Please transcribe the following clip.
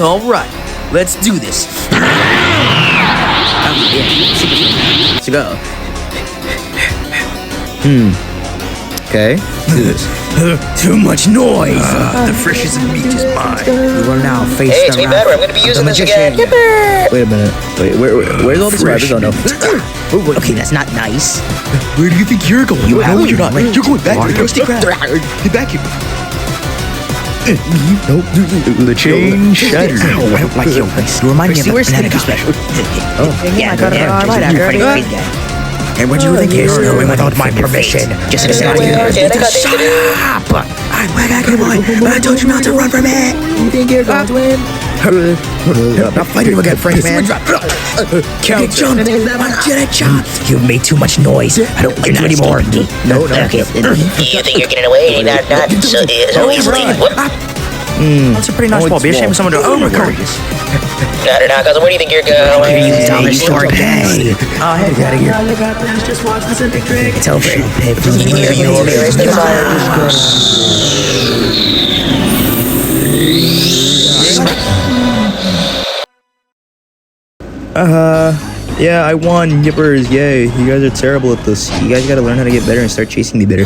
Alright, let's do this. Let's go. Okay, do this. Too much noise. The freshest meat is mine. We will now face Hey, the it's me, wrath Better. I'm gonna be of using the this again. magician. Wait a minute. Wait, where's all the survivors? Oh no. Okay, that's not nice. Where do you think you're going? You have no, you're not. right. You're going back to the Krusty Krab. Get back here. The chain shattered. Ow, I don't like your voice. You remind me of See, the where's banana Stinky guy. Yeah, I got it right You're after. pretty great guy. And what do you think You're you're doing doing without my permission? Just Yeah, get out of here. I got things to do. Up! I'm back, boy, but I told you not to run from it. You think you're going to win? I'm not fighting you again, Frank, man. Get jumped. Get jumped. You made too much noise. I don't like you anymore. No. Okay. You think you're getting away? Not so easily. That's a pretty nice ball. Be ashamed of someone to overcome. Not or not, cousin. Where do you think you're going? You tell the story. Hey. Oh, hey, get out of here. Just watch the Olympic trick. It's over. You'll be raised in fire. Yeah, I won. Yippers, yay. You guys are terrible at this. You guys gotta learn how to get better and start chasing me better.